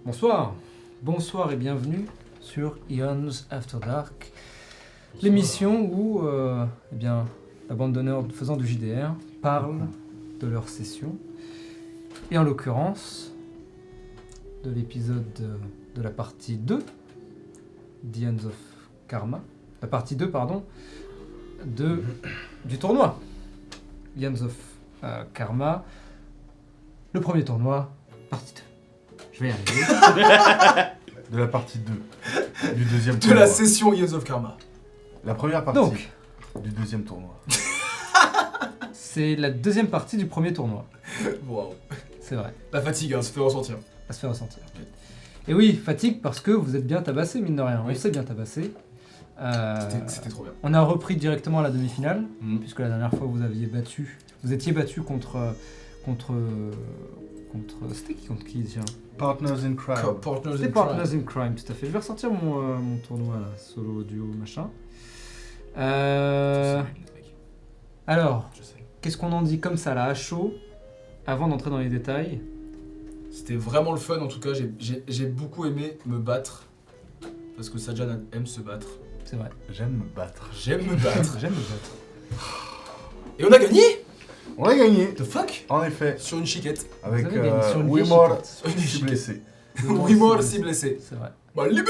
Bonsoir et bienvenue sur Eons After Dark, l'émission où la bande d'honneur faisant du JDR parle de leur session, et en l'occurrence de l'épisode de la partie 2, The Ends of Karma, la partie 2 du tournoi, The Ends of Karma, le premier tournoi, partie 2. Je vais y arriver. De la partie 2, du deuxième De tournoi. la session Years of Karma. La première partie Donc, du deuxième tournoi. c'est la deuxième partie du premier tournoi. Waouh. C'est vrai, La fatigue, ça se fait ressentir. ça se fait ressentir. Et oui, fatigue parce que vous êtes bien tabassé, mine de rien. Oui. On s'est bien tabassé. C'était trop bien. On a repris directement à la demi-finale, Mhm. puisque la dernière fois vous étiez battu contre contre qui tiens. Partners in Crime. Partners C'était in Partners Crime. in Crime, tout à fait. Je vais ressortir mon tournoi là, solo, duo, machin. Alors, Je sais. qu'est-ce qu'on en dit comme ça là, à chaud, avant d'entrer dans les détails? C'était vraiment le fun en tout cas, j'ai beaucoup aimé me battre. Parce que Sajan aime se battre. C'est vrai. J'aime me battre. J'aime me battre. J'aime me battre. Et on a gagné. On a gagné, The fuck. en effet, Sur une chiquette. avec Vous avez gagné sur une vieille Wimor, chiquette. Sur une je suis chiquette. blessé. Oui, mort si blessé. C'est vrai. Bah, libellou.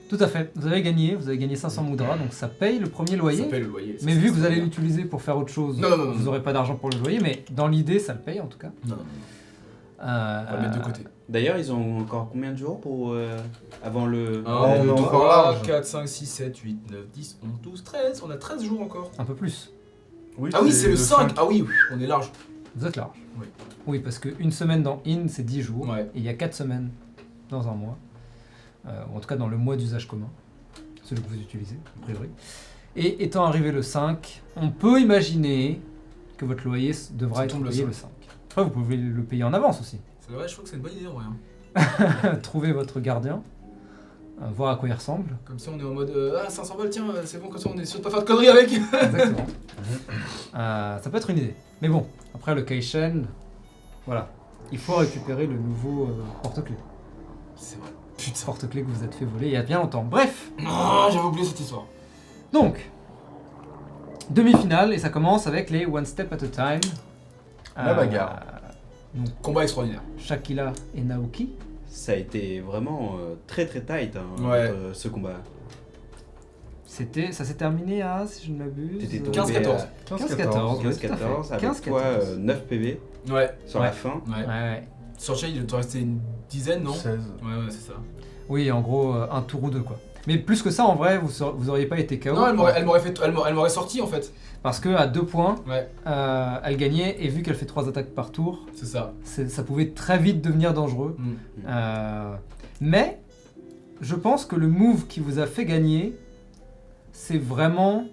Tout à fait. Vous avez gagné 500 moudras, donc ça paye le premier loyer. Ça paye le loyer. Mais vu que vous allez l'utiliser pour faire autre chose, Non, non, non, vous non. n'aurez pas d'argent pour le loyer, mais dans l'idée, ça le paye en tout cas. Non, non, non. On va le mettre de côté. D'ailleurs, ils ont encore combien de jours pour avant le... 1, on 2, est encore 3, large. 4, 5, 6, 7, 8, 9, 10, 11, 12, 13. On a 13 jours encore. Un peu plus. Ah oui, c'est le 5. Ah oui, on est large. Vous êtes large. Oui. Oui, parce qu'une semaine dans In, c'est 10 jours. Ouais. Et il y a 4 semaines dans un mois. Ou en tout cas dans le mois d'usage commun. Celui que vous utilisez, a priori. Et étant arrivé le 5, on peut imaginer que votre loyer devra Ça être tombe le payé 5. le 5. Après, vous pouvez le payer en avance aussi. C'est vrai, je trouve que c'est une bonne idée en vrai. Hein. Trouvez votre gardien, voir à quoi il ressemble. Comme ça, on est en mode 500 balles, tiens, c'est bon, comme ça, on est sûr de pas faire de conneries avec. Exactement. Ça peut être une idée. Mais bon, après le Kaishen, voilà. Il faut récupérer le nouveau porte-clés. C'est vrai. Putain. Porte-clés que vous êtes fait voler il y a bien longtemps. Bref, Oh, j'avais oublié cette histoire. donc, demi-finale, et ça commence avec les One Step at a Time. La bagarre. Donc, Combat extraordinaire. Shakila et Naoki. Ça a été vraiment très très tight Ouais. ce combat. Ça s'est terminé à, si je ne m'abuse, T'étais tombé 15-14. 15-14. 15-14 avec 15-14. toi 9 PV Ouais. sur Ouais. la fin. Ouais. Ouais. Sur Chai, il doit rester une dizaine, non 16. Ouais, c'est ça. Oui, en gros, un tour ou deux, quoi. Mais plus que ça, en vrai, vous auriez pas été KO. Non, elle m'aurait sorti en fait. Parce que à 2 points, Ouais, elle gagnait, et vu qu'elle fait 3 attaques par tour, c'est ça. ça pouvait très vite devenir dangereux. Mm. Mais je pense que le move qui vous a fait gagner, c'est vraiment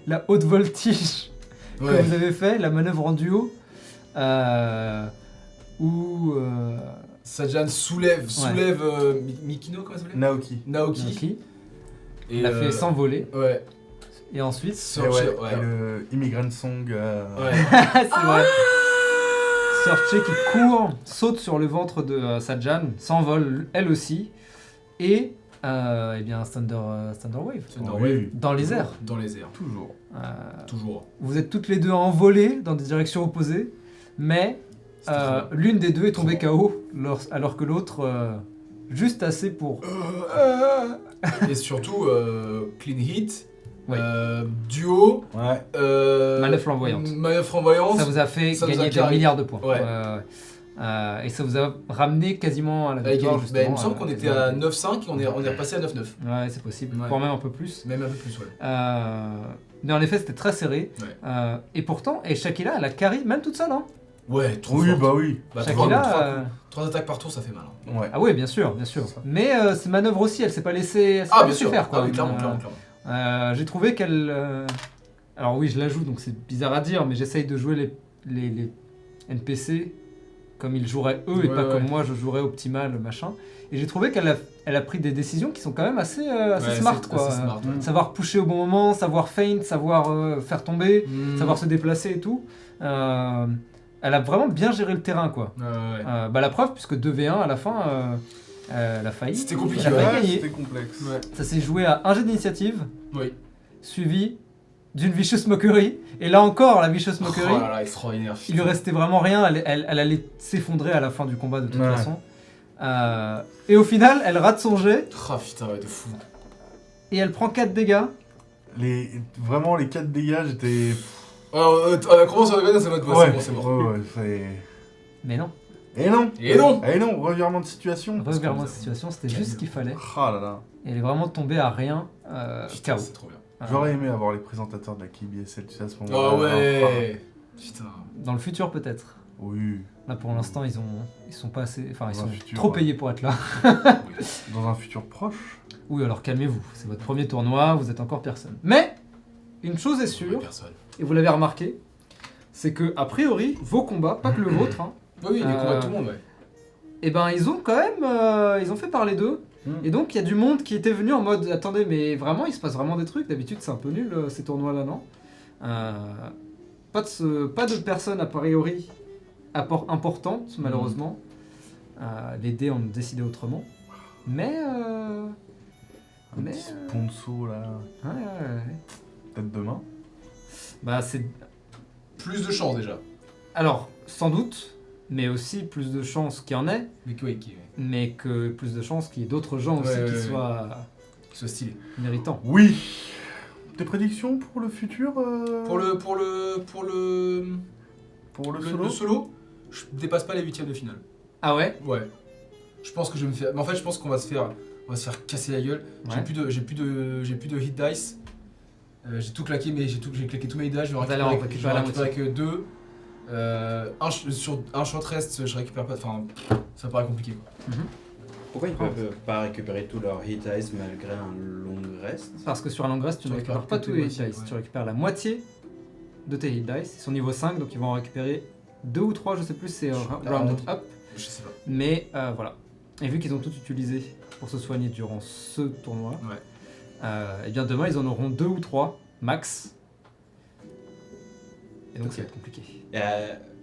la haute voltige que Ouais. vous avez fait, la manœuvre en duo, où Sajan soulève Mikino, comment ça s'appelle Naoki. Naoki. Naoki Et l'a fait s'envoler, Ouais. et ensuite, Et Search, ouais, ouais. et le Immigrant Song. Ouais. c'est vrai, Searcher qui court, saute sur le ventre de Sajan, s'envole elle aussi, et eh bien Thunder Wave, Thunder Oui, Wave. dans les airs. Dans les airs. toujours. Toujours. Vous êtes toutes les deux envolées dans des directions opposées, mais C'était très bien. l'une des deux est tombée KO, alors que l'autre, juste assez pour... Et surtout, clean hit, Ouais. duo, Ouais. Manœuvre flamboyante. Manœuvre flamboyante. Ça vous a fait ça nous a gagner des carré. milliards de points. Ouais. Et ça vous a ramené quasiment à la Bah, victoire, il justement. me semble qu'on était à 9-5 et on est repassé à 9-9. Ouais, c'est possible, Ouais. voire même un peu plus. Même un peu plus, ouais. Mais en effet, c'était très serré. Ouais. Et pourtant, Shakila, elle a carry, même toute seule. Hein. Ouais, trop Oui, fort. bah oui. Bah, Shakila... 3 attaques par tour, ça fait mal. Hein. Ouais. Ah oui, bien sûr, bien sûr. C'est ça. Mais ces manœuvres aussi, elle s'est pas laissée, Ah, bien laissée sûr. faire. Quoi. Ah oui, clairement, clairement, clairement. J'ai trouvé qu'elle... Alors oui, je la joue, donc c'est bizarre à dire, mais j'essaye de jouer les NPC comme ils joueraient eux, et Ouais, pas ouais. comme moi je jouerais optimal, machin. Et j'ai trouvé qu'elle a pris des décisions qui sont quand même assez Ouais, smart, c'est quoi. assez smart, ouais. Savoir pusher au bon moment, savoir feint, savoir faire tomber, Mm. savoir se déplacer et tout. elle a vraiment bien géré le terrain, quoi. Ouais. Bah la preuve, puisque 2v1 à la fin, elle a failli. C'était compliqué, Elle a failli Ouais, gagner. c'était complexe. Ouais. Ça s'est joué à un jet d'initiative, Oui. suivi d'une vicious mockery. Et là encore, la vicious Oh mockery, là là, extraordinaire. il lui restait vraiment rien. Elle allait s'effondrer à la fin du combat de toute Ouais. façon. Et au final, elle rate son jet Ah putain, ouais, de fou. et elle prend 4 dégâts. Vraiment, les 4 dégâts, j'étais... Alors, comment ça va, ça va être Ouais, c'est mort. ouais, c'est... Mais non, Et non Et non. Et non, revirement de situation. revirement de situation, c'était juste ce qu'il fallait. Ah là là. Et elle est vraiment tombée à rien. Putain, KO. c'est trop bien. J'aurais aimé avoir les présentateurs de la KBSL, tu sais, à ce Ah moment-là. ouais. Putain. Dans le futur peut-être. Oui, Là pour l'instant ils sont pas assez, enfin ils Dans sont le futur, trop ouais. payés pour être là. dans un futur proche. Oui alors calmez-vous, c'est votre premier tournoi, vous êtes encore personne. Mais une chose est sûre, Personne. et vous l'avez remarqué, c'est que a priori vos combats, pas que le vôtre, hein, Oui, les combats de tout le monde, ouais. et ben ils ont quand même, ils ont fait parler d'eux. Et donc il y a du monde qui était venu en mode attendez mais vraiment il se passe vraiment des trucs, d'habitude c'est un peu nul ces tournois là non pas de personnes a priori importantes malheureusement. Les dés ont décidé autrement. Mais Un petit sponsor là, ouais. peut-être demain. Bah c'est Plus de chance déjà. alors sans doute, mais aussi plus de chances qu'il y en ait, Mais que, ouais, qui mais que plus de chances qu'il y ait d'autres gens aussi Ouais, qui ouais, soient soit stylé. méritants. Oui. Tes prédictions pour le futur Pour le solo, je dépasse pas les huitièmes de finale. Ah ouais. Ouais. Je pense que je vais me faire. Mais en fait, je pense qu'on va se faire casser la gueule. Ouais. J'ai plus de hit dice. J'ai tout claqué, mais j'ai claqué tous mes hit dice. Je vais Vous allez en récupérer la récupérer que 2. Sur un short rest, je récupère pas. Enfin, ça paraît compliqué quoi. Pourquoi ils peuvent pas récupérer tous leurs hit dice malgré un long rest? Parce que sur un long rest, tu ne Tu récupères récupères pas que tous tes les hit moitiés, dice. ouais. Tu récupères la moitié de tes hit dice. Ils sont niveau 5, donc ils vont en récupérer 2 ou 3, je sais plus, c'est rounded up. Je sais pas. Mais voilà. Et vu qu'ils ont tout utilisé pour se soigner durant ce tournoi, Ouais. et bien demain ils en auront 2 ou 3 max. Et donc Ok. ça va être compliqué. Et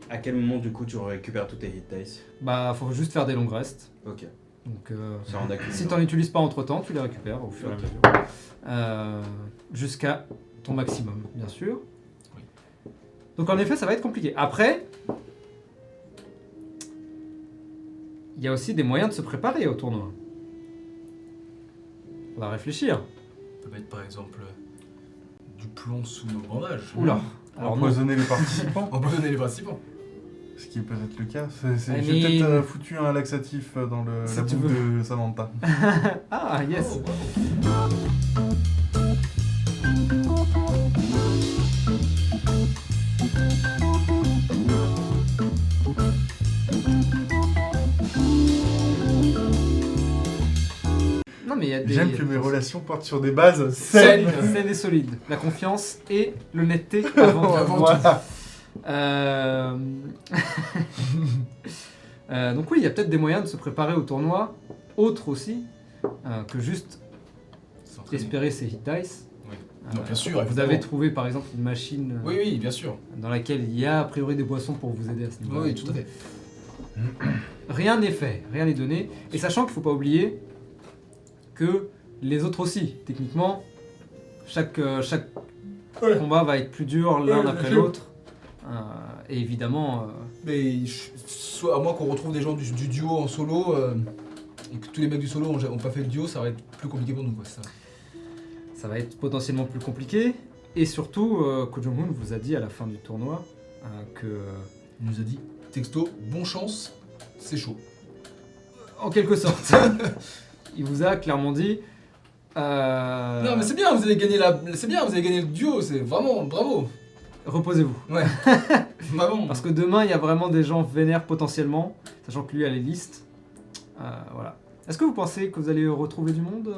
à quel moment du coup tu récupères tous tes hit dice? Bah faut juste faire des longs restes. Ok. Donc Ça en accumulant. si t'en utilises pas entre temps, tu les récupères au fur et à Ok. mesure. Jusqu'à ton maximum, bien sûr. Oui. Donc en effet, ça va être compliqué. Après, il y a aussi des moyens de se préparer au tournoi. On va réfléchir. Ça peut mettre par exemple du plomb sous nos bandages. Oula. Alors non. Empoisonner les participants. Empoisonner les participants. Ce qui est peut-être le cas. I J'ai mean- peut-être foutu un laxatif dans Si la tu bouffe veux. de Samantha. Ah yes. Oh, bah, Non mais il y a des. J'aime que mes relations portent sur des bases saines. Saine et solide. La confiance et l'honnêteté avant. Avant Voilà. Donc oui, il y a peut-être des moyens de se préparer au tournoi, autres aussi, que juste s'entraîner. espérer ses hit dice. Oui. Non, bien sûr, Vous évidemment. avez trouvé par exemple une machine Oui, oui, bien sûr. dans laquelle il y a a priori des boissons pour vous aider à ce niveau-là. Oui, tout à fait. Rien n'est fait, rien n'est donné. Et sachant qu'il ne faut pas oublier que les autres aussi, techniquement, chaque Ouais. combat va être plus dur l'un Ouais, après bien sûr. l'autre. Et évidemment, Mais soit à moins qu'on retrouve des gens du duo en solo et que tous les mecs du solo ont pas fait le duo, ça va être plus compliqué pour nous quoi, c'est ça. ça va être potentiellement plus compliqué. Et surtout, Ko Jong-un vous a dit à la fin du tournoi que, Il nous a dit texto, bon chance, c'est chaud. en quelque sorte, il vous a clairement dit. Non mais c'est bien, vous avez gagné le duo, c'est vraiment bravo. Reposez-vous. Ouais. Vraiment. Parce que demain, il y a vraiment des gens vénères potentiellement, sachant que lui a les listes. Voilà. Est-ce que vous pensez que vous allez retrouver du monde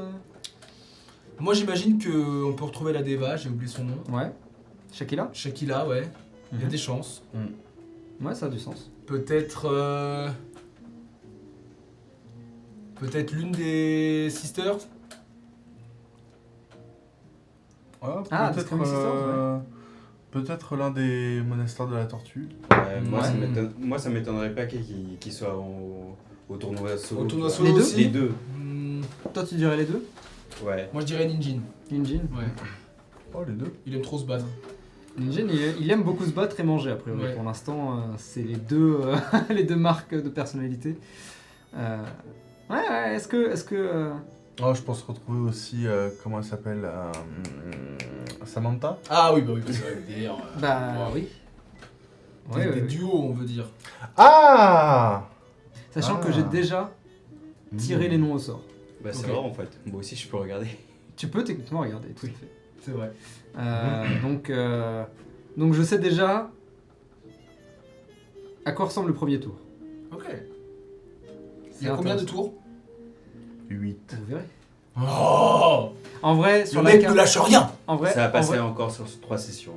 Moi j'imagine que on peut retrouver la Deva, j'ai oublié son nom. Ouais. Shakila Shakila, ouais. Il y a Mhm. des chances. Ouais, ça a du sens. Peut-être l'une des sisters. Ouais, Ah, peut-être Screaming Sisters, Peut-être l'un des monastères de la tortue. Ouais, moi, Ouais. ça m'étonnerait pas qu'il soit au tournoi solo. Au tournoi tu vois. solo Les deux aussi. Les deux. Toi, tu dirais les deux? Ouais. Moi je dirais Ninjin. Ninjin. Ouais. Oh, les deux. Il aime trop se battre. Ninjin, il aime beaucoup se battre et manger, a priori. Ouais. Pour l'instant, c'est les deux, les deux marques de personnalité. Ouais, est-ce que Oh, je pense retrouver aussi, comment elle s'appelle Samantha. Ah oui, bah oui, c'est vrai. D'ailleurs. Bah oui. Ouais, Des ouais. duos, on veut dire. Ah Sachant que j'ai déjà tiré les noms au sort. Bah, c'est Ok. vrai en fait. Moi aussi, je peux regarder. Tu peux techniquement regarder, tout à fait. C'est vrai. Donc je sais déjà à quoi ressemble le premier tour. Ok. C'est Il y a combien de intéressant. tours 8. Vous verrez. Oh En vrai, sur Le la mec carte. ne lâche rien. En vrai, Ça va en passer vrai- encore sur 3 sessions.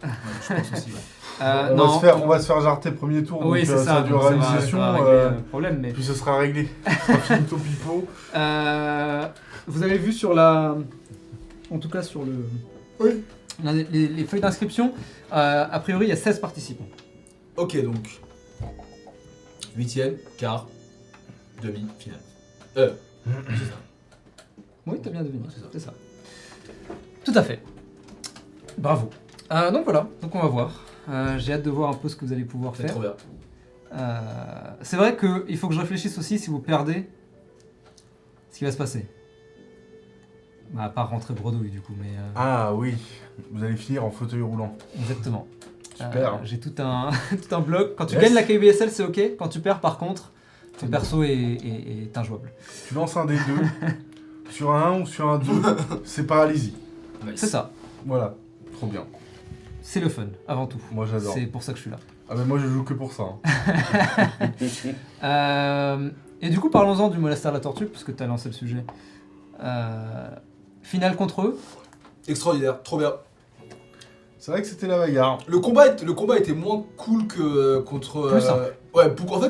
Ouais, je pense aussi. Ouais. On va se faire jarter premier tour, Oui, donc c'est ça. ça donc durera une ça va- session, ça va régler le problème, mais puis ce sera réglé. Ce sera finito pipo. vous avez vu sur la, en tout cas sur le, Oui. les feuilles d'inscription, a priori il y a 16 participants. Ok, donc. 8ème, quart, demi, finale. C'est ça. Oui, t'as bien deviné, Ouais, c'est ça. c'est ça. Tout à fait. Bravo. Donc voilà, donc on va voir. J'ai hâte de voir un peu ce que vous allez pouvoir C'est faire. trop bien. C'est vrai qu'il faut que je réfléchisse aussi si vous perdez, ce qui va se passer. Bah, à part rentrer bredouille du coup, mais Ah oui, vous allez finir en fauteuil roulant. exactement. Super. J'ai tout un, tout un bloc. Quand tu Yes. gagnes la KBSL, c'est ok. Quand tu perds, par contre, ton perso est injouable. Tu lances un des deux, sur un 1 ou sur un 2, c'est paralysie. Nice. C'est ça. Voilà, trop bien. C'est le fun, avant tout. Moi j'adore. C'est pour ça que je suis là. Ah ben moi je joue que pour ça. Hein. Et du coup, parlons-en du monastère de la tortue, puisque tu as lancé le sujet. Finale contre eux. Extraordinaire, trop bien. C'est vrai que c'était la bagarre. Le combat était moins cool que contre. Plus simple. Ouais, en fait,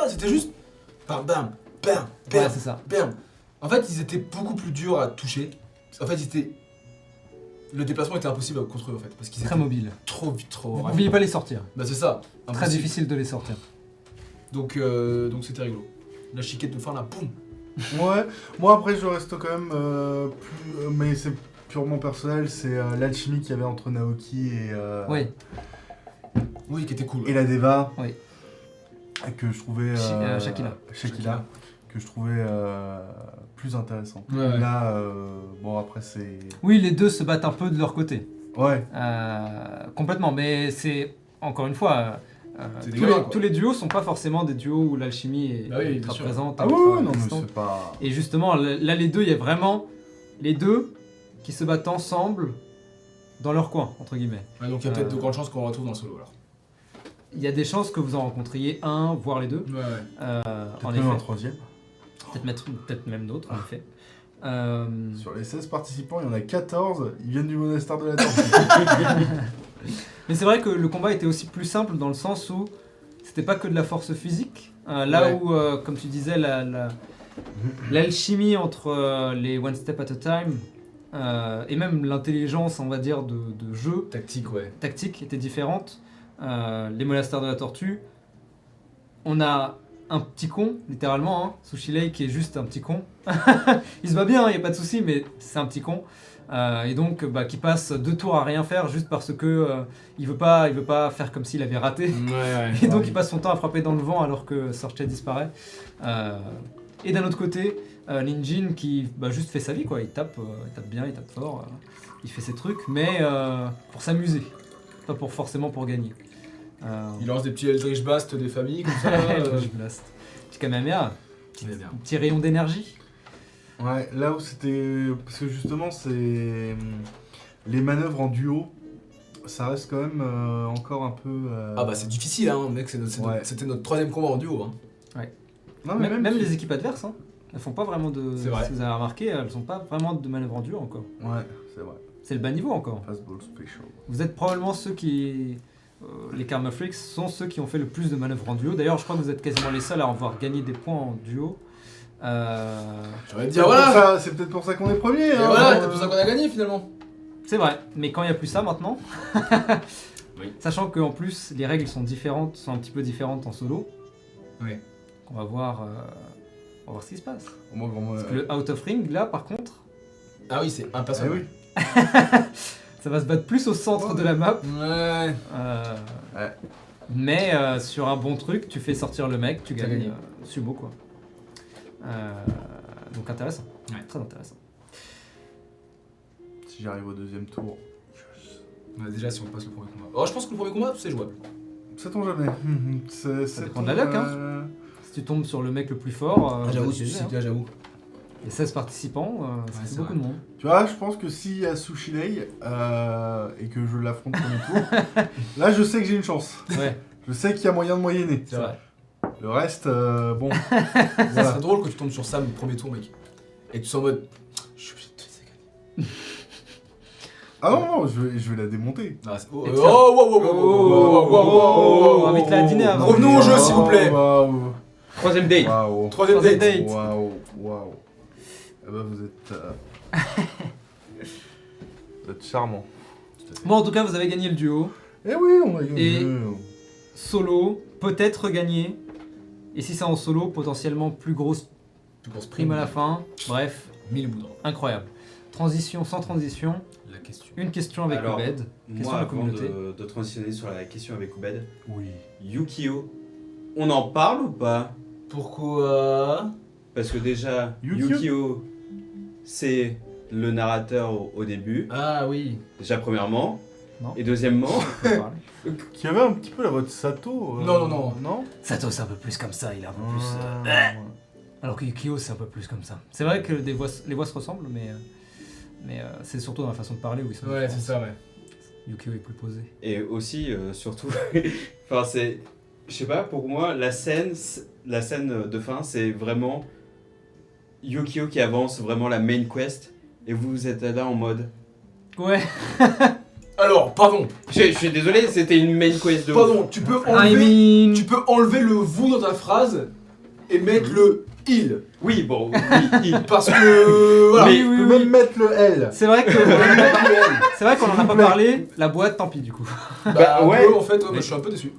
c'était juste. Bam, bam, bam, Ouais, bam, c'est ça. bam. En fait, ils étaient beaucoup plus durs à toucher. En fait, le déplacement était impossible contre eux, en fait. Parce qu'ils Très étaient mobile. trop vite, trop Vous ne rapides. pouviez pas les sortir. Bah, c'est ça. Très Impossible. difficile de les sortir. Donc c'était rigolo. La chiquette de fin, là, boum. Ouais, moi après je reste quand même plus. Mais c'est purement personnel, c'est l'alchimie qu'il y avait entre Naoki Oui. Oui, qui était cool. et la Deva. Oui. Que je trouvais. Shakila. Shakila. Que je trouvais plus intéressant. Ouais, ouais. Là, bon après c'est. Oui, les deux se battent un peu de leur côté. Ouais. Complètement, mais c'est, encore une fois, C'est des tous, gamins, les, quoi. tous les duos sont pas forcément des duos où l'alchimie est Bah oui, bien ultra sûr. présente. Ah oui, ultra oui, non mais existante. c'est pas. Et justement, là, les deux, il y a vraiment les deux qui se battent ensemble dans leur coin, entre guillemets. Ouais, donc il y a peut-être de grandes chances qu'on le retrouve dans le solo alors. Il y a des chances que vous en rencontriez un, voire les deux. Ouais, ouais. En Peut-être même un effet. troisième. Peut-être même d'autres, en effet. Sur les 16 participants, il y en a 14, ils viennent du monastère de la Tortue. Mais c'est vrai que le combat était aussi plus simple dans le sens où c'était pas que de la force physique. Là Ouais. où, comme tu disais, l'alchimie entre les One Step at a Time et même l'intelligence, on va dire, de jeu Tactique, ouais. tactique était différente. Les monastères de la tortue, on a un petit con, littéralement, hein, Sushilei qui est juste un petit con. Il se bat bien, il n'y a pas de souci, mais c'est un petit con. Et donc, qui passe 2 tours à rien faire juste parce que il veut pas faire comme s'il avait raté. Ouais, Et donc il passe son temps à frapper dans le vent alors que Sorcha disparaît. Et d'un autre côté, Ninjin qui juste fait sa vie, quoi. Il tape bien, il tape fort, il fait ses trucs, mais pour s'amuser, pas forcément pour gagner. Il lance des petits Eldritch Blast des familles comme ça. Eldritch Blast. Petit Kamehameha, Mais bien. un petit rayon d'énergie. Ouais, là où c'était. Parce que justement, c'est. Les manœuvres en duo, ça reste quand même encore un peu. Ah bah c'est difficile, hein, mec. Ouais. C'était notre 3ème combat en duo. Hein. Non, mais Même les équipes adverses, hein, elles font pas vraiment de. C'est vrai. Si vous avez remarqué, elles sont pas vraiment de manœuvre en duo encore. Ouais, c'est vrai. C'est le bas niveau encore. Fastball special. Vous êtes probablement ceux qui. Les Karma Freaks sont ceux qui ont fait le plus de manœuvres en duo. D'ailleurs, je crois que vous êtes quasiment les seuls à avoir gagné des points en duo. J'aurais te dire voilà. C'est peut-être pour ça qu'on est premier. Et hein, voilà, c'est pour ça qu'on a gagné finalement. C'est vrai, mais quand il n'y a plus ça maintenant, Oui. sachant qu'en plus les règles sont différentes, sont un petit peu différentes en solo, Oui. on va voir ce qui se passe. Moi, Parce que le Out of Ring, là par contre, Ah oui, c'est un personnage. oui. ça va se battre plus au centre de la map. Ouais. Ouais. Mais sur un bon truc, tu fais sortir le mec, tu T'as gagnes gagné. sumo quoi. Donc intéressant, Ouais. très intéressant. Si j'arrive au deuxième tour. Ouais, déjà, si on passe le premier combat. Oh, je pense que le premier combat, c'est jouable. Sait-on jamais. Ça dépend de la luck, Si tu tombes sur le mec le plus fort, Ah, j'avoue, bah, GG, hein. là, j'avoue. Il y a 16 participants, ça fait c'est beaucoup vrai. de monde. Tu vois, je pense que s'il y a Sushilei et que je l'affronte premier tour, là je sais que j'ai une chance. Ouais, Je sais qu'il y a moyen de moyenner. C'est vrai. Le reste, bon. Ça voilà. serait drôle que tu tombes sur Sam le premier tour, mec. Et que tu sois en mode. Je suis obligé de te laisser gagner. Ah non, je vais la démonter. Ah, c'est- oh, Et oh, tiens. oh, wow, wow, wow, wow, wow, wow, wow. invite-la à dîner avant. Revenons au jeu, s'il vous plaît. Waouh. Troisième date. Waouh. Troisième Troisième date. date. Waouh. Waouh. Ah bah vous êtes charmant. Bon, en tout cas, vous avez gagné le duo. Eh oui, on a Et- gagné. Solo, peut-être gagné. Et si c'est en solo, potentiellement plus grosse Plus grosse prime à la fin. Bref, 1000 boudres. incroyable. Transition sans transition. La question. Une question avec Alors, Obed. Question Moi, de la avant communauté. de transitionner sur la question avec Ubed, Oui. Yukio, on en parle ou pas? Pourquoi? Parce que déjà, Yukio Yukio, c'est le narrateur au début, Ah oui. déjà premièrement. Non. Et deuxièmement, On peut parler. Qui avait un petit peu la voix de Sato. Non. Non. Sato, c'est un peu plus comme ça, il est un peu plus. Ah. Alors que Yukio, c'est un peu plus comme ça. C'est vrai que les voix se ressemblent, mais c'est surtout dans la façon de parler où ils sont. Ouais, c'est différents. ça, ouais. Yukio est plus posé. et aussi, surtout, enfin c'est, je sais pas, pour moi, la scène de fin, c'est vraiment Yukio qui avance vraiment la main quest, et vous êtes là en mode... Ouais. Alors, pardon. Je suis désolé, c'était une main quest de ouf. Pardon, tu peux I enlever. mean. Tu peux enlever le vous dans ta phrase et mettre le il. Oui, bon, oui, Parce que. Voilà. Mais- Tu peux même mettre le L. C'est vrai que. C'est vrai qu'on en a pas parlé. La boîte, tant pis du coup. Bah, ouais. ouais, en fait, ouais, mais je suis un peu déçu.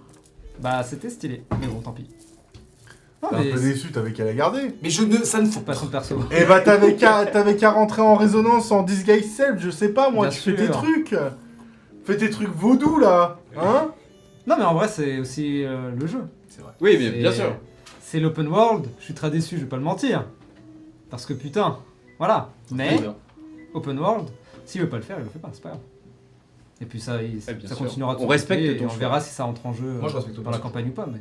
Bah, c'était stylé. Mais bon, tant pis. Non, T'es un mais peu c'est déçu, t'avais qu'à la garder. Mais ça ne faut pas pas. son perso. Eh bah t'avais qu'à rentrer en résonance en disguise self, je sais pas moi, Bien tu fais tes sûr. trucs. Fais tes trucs vaudou là, hein. Non, mais en vrai, c'est aussi le jeu. C'est vrai. oui, mais C'est- bien sûr. C'est l'open world. Je suis très déçu, je vais pas le mentir. Parce que putain, voilà. Mais open world, s'il veut pas le faire, il le fait pas, c'est pas grave. Et puis ça, bien ça sûr. continuera de On son respecte côté, ton et on choix. verra si ça entre en jeu Moi, je respecte dans ton la choix. campagne ou pas. Mais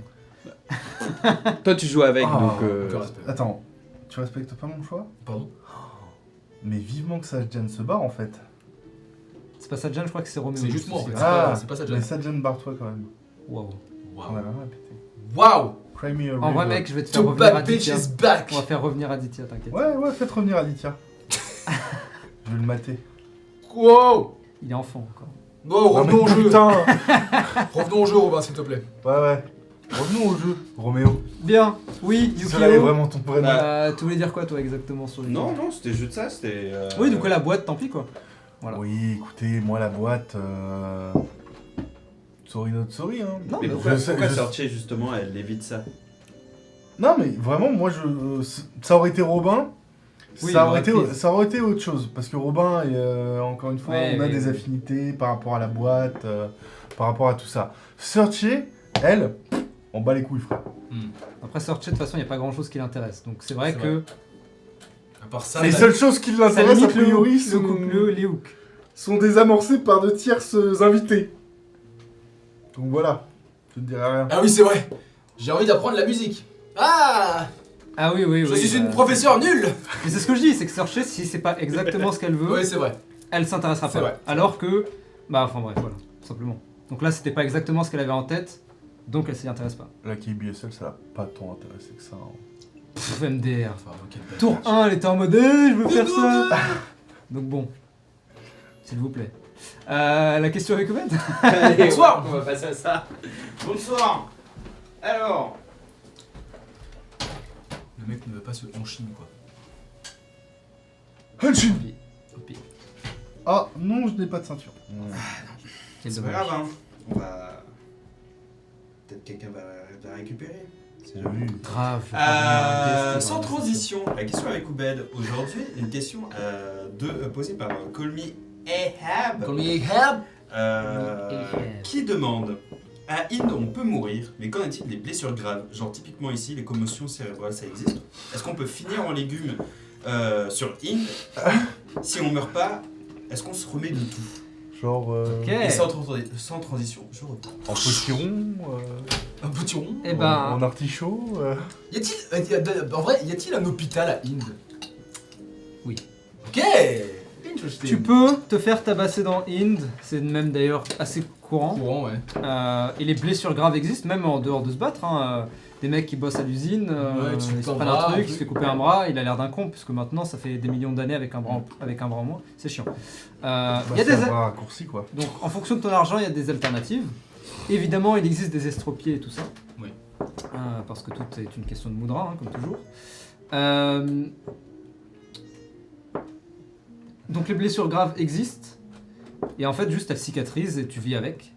Toi, tu joues avec, Ah, donc... Aucun respect. Attends, tu respectes pas mon choix? Pardon. Mais vivement que Sajan se barre en fait. c'est pas ça, Jan, je crois que c'est Roméo. C'est juste moi, en fait. Ah, c'est pas ça, mais Jan. Sajan barre-toi quand même. Waouh. On va la répéter. Waouh! Cry me a En vrai, river. mec, je vais te faire Two revenir bad Aditya. bitches back! On va faire revenir Aditya, t'inquiète. Ouais, faites revenir Aditya. Je vais le mater. Wow! Il est enfant encore. Bon, Ah, mais revenons au jeu. putain. Revenons au jeu, Robin, s'il te plaît. Ouais. Revenons au jeu, Roméo. Bien, oui, Cela est Yukio. vraiment ton prénom. Tu voulais dire quoi, toi, exactement sur Yukio? Non, c'était juste ça, c'était... Oui, du coup, la boîte, tant pis, quoi. Voilà. Oui, écoutez, moi la boîte. Sorry not sorry, hein. Non, Mais mais pourquoi, je sais- pourquoi je- Sorcier, justement, elle évite ça? Non, mais vraiment, moi, ça aurait été Robin. Oui, ça, il aurait aurait été, pris. ça aurait été autre chose. Parce que Robin, encore une fois, Ouais, on a oui, des oui. affinités par rapport à la boîte, par rapport à tout ça. Searcher, elle, on bat les couilles, frère. Après, Searcher, de toute façon, il n'y a pas grand chose qui l'intéresse. Donc, c'est vrai C'est que À part ça, Les t'as- seules choses qui ça l'intéressent, a limite priori, les hooks. sont désamorcées par de tierces invités. Donc voilà, je ne dirai rien. Ah oui, c'est vrai. J'ai envie d'apprendre la musique. Ah! Ah oui, oui, oui. Je suis une bah, professeure nulle! Mais c'est ce que je dis, c'est que Searcher, si c'est pas exactement ce qu'elle veut, Oui, c'est vrai. elle s'intéressera C'est pas. vrai. Alors que, bah, enfin bref, voilà, tout simplement. Donc là, c'était pas exactement ce qu'elle avait en tête, donc elle s'y intéresse pas. La KBSL, ça n'a pas tant intéressé que ça. hein. Pff, MDR. Enfin, ok, bad Tour bitch. 1, elle était en mode, je veux faire ça. Donc bon, s'il vous plaît. La question avec Obed. Allez, Bonsoir. on va passer à ça. Bonsoir. Alors, Le mec ne veut pas se en Chine, quoi. Hanshin Tant pis. Ah non, je n'ai pas de ceinture. Quel C'est pas dommage. grave, hein. On va. Peut-être quelqu'un va récupérer. C'est Oui. Grave. Sans transition, la question avec Oubed aujourd'hui, une question posée par Colmy Ahab, Comme il Herb. qui demande à Inde on peut mourir, mais qu'en est-il des blessures graves? Genre typiquement ici, les commotions cérébrales ça existe. Est-ce qu'on peut finir en légumes sur Inde? Si on meurt pas, est-ce qu'on se remet de tout? Genre Ok. Et sans transition, je reviens. en potiron, Un petit rond. Eh ben, en artichaut. En vrai, y a-t-il un hôpital à Inde? Oui. Ok. Interesting. tu peux te faire tabasser dans Inde, c'est même d'ailleurs assez courant. Courant, ouais. Et les blessures graves existent, même en dehors de se battre. Hein. Des mecs qui bossent à l'usine, Ouais, tu te ils se coupes un prennent un bras, truc, un il se fait truc. couper un bras, il a l'air d'un con, puisque maintenant ça fait des millions d'années avec un bras en moins, c'est chiant. Il y a C'est des... un bras raccourci quoi. Donc en fonction de ton argent, il y a des alternatives. Évidemment, il existe des estropiés et tout ça. Oui. Parce que tout est une question de moudra, hein, comme toujours. Donc les blessures graves existent. Et en fait, juste elles cicatrisent et tu vis avec.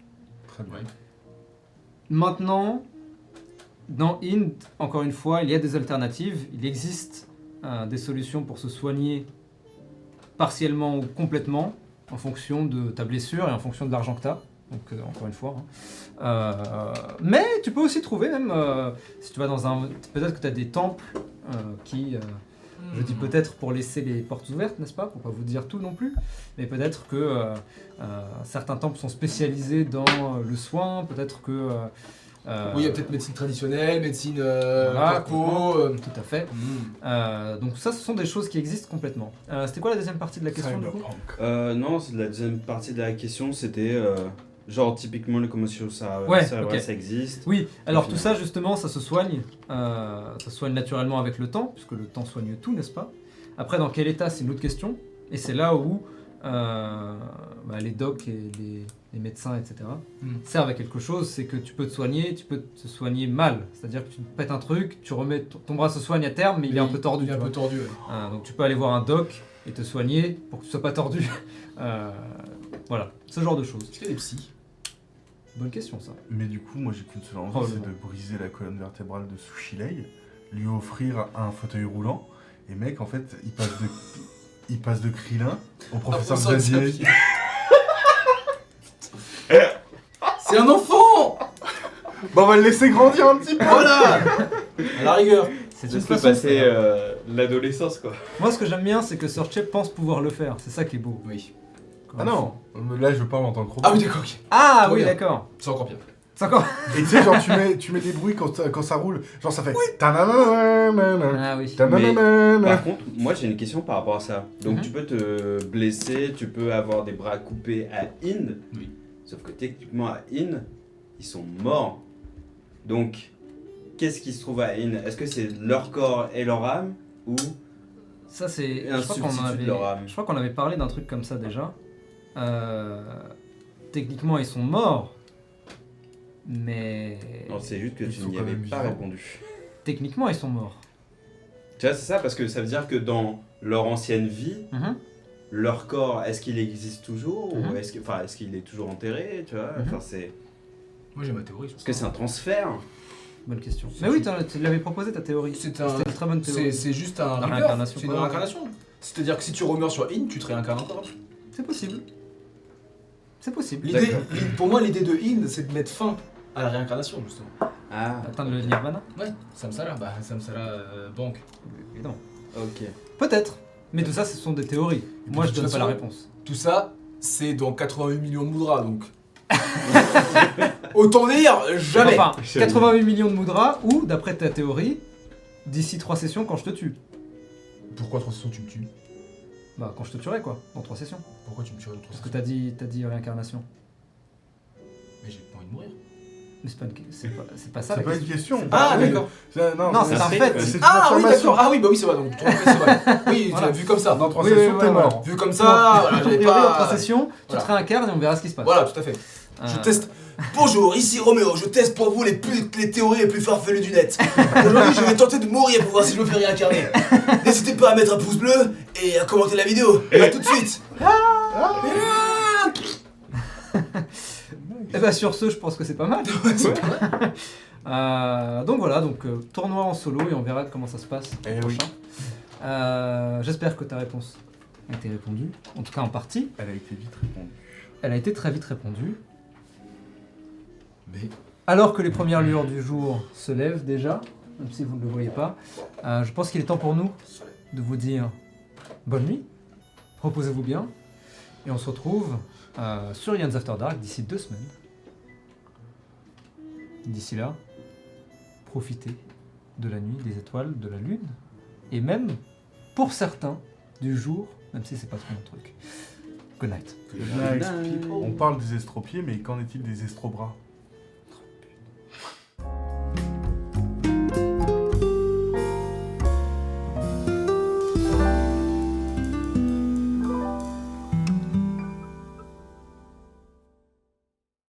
Très bien. Ouais. Maintenant, dans Inde, encore une fois, il y a des alternatives. Il existe des solutions pour se soigner partiellement ou complètement en fonction de ta blessure et en fonction de l'argent que tu as. Donc, encore une fois. Hein. Mais tu peux aussi trouver, même si tu vas dans un. Peut-être que tu as des temples qui. Je dis peut-être pour laisser les portes ouvertes, n'est-ce pas? Pour pas vous dire tout non plus. Mais peut-être que certains temples sont spécialisés dans le soin. Peut-être que. Oui, il y a peut-être médecine traditionnelle, médecine Voilà, corpo. Tout à fait. Donc ça, ce sont des choses qui existent complètement. C'était quoi la deuxième partie de la question du coup? Cyberpunk. Non, c'est la deuxième partie de la question, c'était genre typiquement les commotions Ouais, cérébrales, ok. ça existe. Oui, alors Au tout final. ça justement, ça se soigne. Ça se soigne naturellement avec le temps, puisque le temps soigne tout, n'est-ce pas? Après, dans quel état, c'est une autre question. Et c'est là où les docs et les médecins, etc., servent à quelque chose. C'est que tu peux te soigner mal. C'est-à-dire que tu te pètes un truc, tu remets ton bras se soigne à terme, mais il est un peu tordu. Il est un tu peu vois. tordu, ouais. Donc tu peux aller voir un doc et te soigner pour que tu sois pas tordu. Voilà, ce genre de choses. Est-ce qu'il y a des psys? Bonne question ça. Mais du coup, moi j'ai qu'une seule envie, Oh, c'est le- de briser la colonne vertébrale de Sushilei, lui offrir un fauteuil roulant, et mec, en fait, il passe de Krillin au professeur professeur Xavier. Xavier. C'est un enfant. Bah, on va le laisser grandir un petit peu. Voilà. À la rigueur. C'est une Laisse-le façon de passer faire. l'adolescence quoi. Moi, ce que j'aime bien, c'est que Sorchep pense pouvoir le faire. C'est ça qui est beau. Oui. Ah non, là je parle en tant que robot. Ah oui, d'accord, ok. Ah Trop oui, bien. d'accord. C'est encore pire. C'est encore. Et tu sais, genre, tu mets des bruits quand ça roule, genre ça fait. Ta-na-na-na-na-na. Ah oui. Ta-na-na-na-na. Par contre, moi j'ai une question par rapport à ça. Donc Mhm. tu peux te blesser, tu peux avoir des bras coupés à Inde. Oui. Sauf que techniquement à Inde, ils sont morts. Donc qu'est-ce qui se trouve à Inde? Est-ce que c'est leur corps et leur âme ou Ça, c'est. un Je crois qu'on en substitut avait. de leur âme? Je crois qu'on avait parlé d'un truc comme ça déjà. Techniquement, ils sont morts. Mais. Non, c'est juste que Ils tu sont n'y quand avais même pas vivants. répondu. Techniquement, ils sont morts. Tu vois, c'est ça parce que ça veut dire que dans leur ancienne vie, Mhm. leur corps, est-ce qu'il existe toujours Mhm. ou est-ce qu'il est toujours enterré, tu vois? Mhm. Enfin, c'est Moi j'ai ma théorie sur est-ce que c'est un transfert? Bonne question. C'est Mais oui, tout. tu l'avais proposé ta théorie. C'est C'était une très bonne théorie. C'est juste un La rebirth. réincarnation. C'est une Ouais. réincarnation. C'est-à-dire que si tu remeurs sur In, tu te réincarnes encore. C'est possible. C'est possible. L'idée, D'accord. pour moi, l'idée de In, c'est de mettre fin à la réincarnation, justement. Ah, Atteindre le nirvana. Ouais, Samsara, banque. Évidemment. ok. Peut-être. Mais tout ça, ce sont des théories. puis, Moi, de je toute donne pas la façon- réponse. Tout ça, c'est dans 88 millions de moudras, donc. Autant dire, jamais. Enfin, Jamais. 88 millions de moudras ou, d'après ta théorie, d'ici 3 sessions quand je te tue. Pourquoi 3 sessions tu me tues? Bah, quand je te tuerai, quoi. Dans 3 sessions. Pourquoi tu me tuerais dans 3 Parce que sessions? t'as dit réincarnation. Mais j'ai pas envie de mourir. Mais c'est pas ça C'est la pas une question. question. Ah, Oui. d'accord. Non, c'est un fait. C'est une Ah oui, affirmation. d'accord. Ah oui, bah oui, c'est vrai. Donc, c'est vrai. Oui, tu Voilà. l'as vu comme ça. Dans 3 Oui, sessions, oui, t'es voilà. mort. Vu comme ça, voilà, A j'avais priori, en 3 pas. sessions, tu Voilà. te réincarnes et on verra ce qui se passe. Voilà, tout à fait. Je teste. Bonjour, ici Roméo, je teste pour vous les théories les plus farfelues du net. Aujourd'hui, je vais tenter de mourir pour voir si je me fais réincarner. N'hésitez pas à mettre un pouce bleu et à commenter la vidéo. A tout de suite. Et bah sur ce, je pense que c'est pas mal. Donc voilà, tournoi en solo et on verra comment ça se passe. Oui. J'espère que ta réponse a été répondue, en tout cas en partie. Elle a été vite répondue. Elle a été très vite répondue. Mais Alors que les premières lueurs du jour se lèvent déjà, même si vous ne le voyez pas, je pense qu'il est temps pour nous de vous dire bonne nuit, reposez-vous bien, et on se retrouve sur Ion's After Dark d'ici 2 semaines. D'ici là, profitez de la nuit, des étoiles, de la lune, et même, pour certains, du jour, même si c'est pas trop mon truc. Good night. On parle des estropiés, mais qu'en est-il des estrobras?